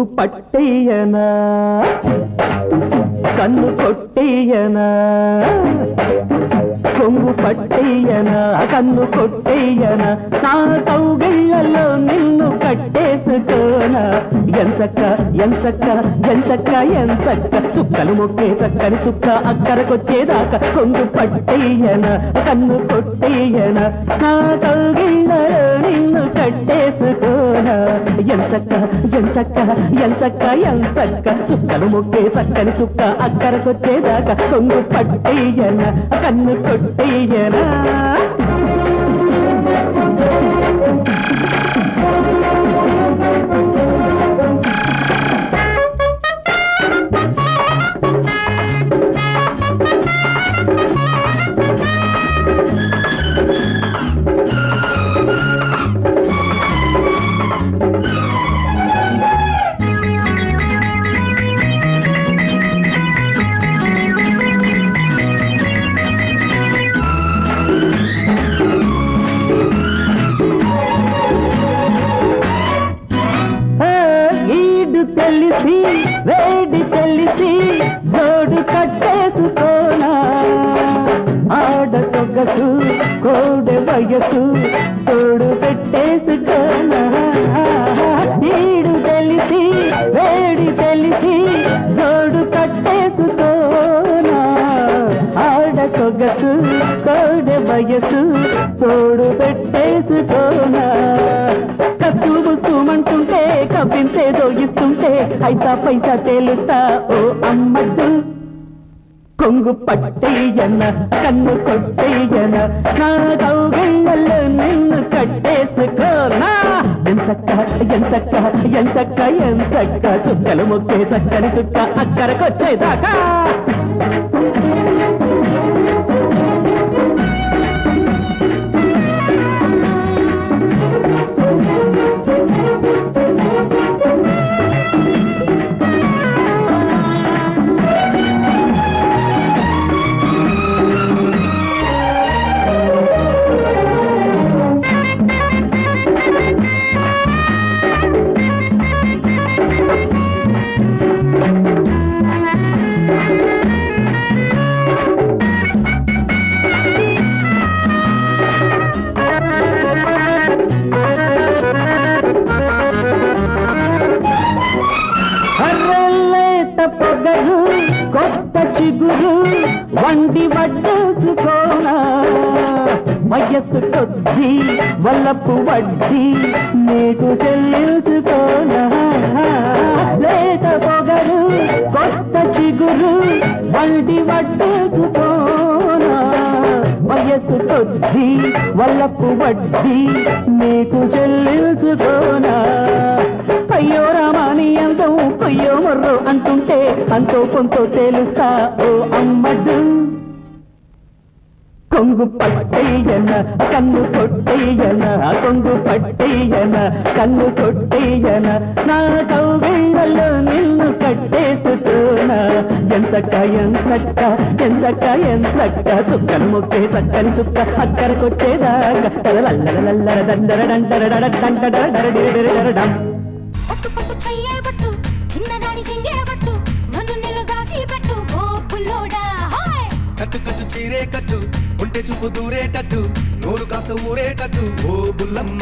కొంగు పట్టేయనా కన్ను కొట్టేయనా కొంగు పట్టేయనా కన్ను కొట్టేయనా నా కౌగిళ్ళలో నిన్ను కట్టేసుకోనా ఎంచక్క ఎంచక్క ఎంచక్క ఎంచక్క చుక్కలు మొక్కే చక్కని చుక్క అక్కరకొచ్చేదాకా కొంగు పట్టేయనా కన్ను కొట్టేయనా నా కౌగిళ్ళలో నిన్ను కట్టేసుకోనా ఎంచక్క ఎంచక్క ఎంచక్క ఎంచక్క చుక్కలు మొక్కే చక్కని చుక్క అక్కరకొచ్చేదాకా కొంగు పట్టేయనా కన్ను కొట్టేయనా తెలిసి వేడి తెలిసి జోడు కట్టేసుకోనా ఆడ సొగసు కోడె వయసు తోడు పెట్టేసుకోనా ఈడు తెలిసి వేడి తెలిసి జోడు కట్టేసుకోనా ఆడ సొగసు కోడె వయసు తోడు పెట్టేసుకోనా కసుబు సుమంటుంటే కవ్వింతే దోగిస్తుంటే ఐసా పైసా తేలుస్తా ఓ అమ్మడు కొంగు పట్టేయన కన్ను కొట్టేయన నా కౌగిళ్ళలో నిన్ను కట్టేసుకోనా ఎంచక్క ఎంచక్క ఎంచక్క ఎంచక్క చుక్కలు మొక్కే చక్కని చుక్క అక్కరకొచ్చేదాకా పొగరు కొత్త చిగురు వండి వడ్డేసుకోనా వయస్సు కొద్ది వల్లపు వడ్డీ నీకు చెల్లించుకోనా లేత పొగరు కొత్త చిగురు వండి వడ్డేసుకోనా వయస్సు కొద్ది వల్లపు వడ్డీ నీకు చెల్లించుకోనా అయ్యో రామాని అందం కొయ్యో మొర్రో అంటుంటే అంతో కొంతో తేలుస్తా ఓ అమ్మడు కొంగు పట్టేయన కన్ను కొట్టేయన కొంగు పట్టేయన కన్ను కొట్టేయన నా కౌగిళ్ళలో నిన్ను కట్టేసుకోనా ఎంచక్క ఎంచక్క ఎంచక్క ఎంచక్క చుక్కను మొక్కే చక్కని చుక్క అక్కరకొచ్చేదాకా లల్లర దండర డండర డండర డరడరడరడం పట్టు పట్టు చెయ్యే పట్టు చిన్నదాని చింగే పట్టు నన్ను నిలుగాచి పెట్టు ఓ పుల్లోడా హాయ్ కట్టు కట్టు చీరే కట్టు ఉంటే చూపు దూరేటట్టు నోరు కాస్త ఊరేటట్టు ఓ బుల్లమ్మ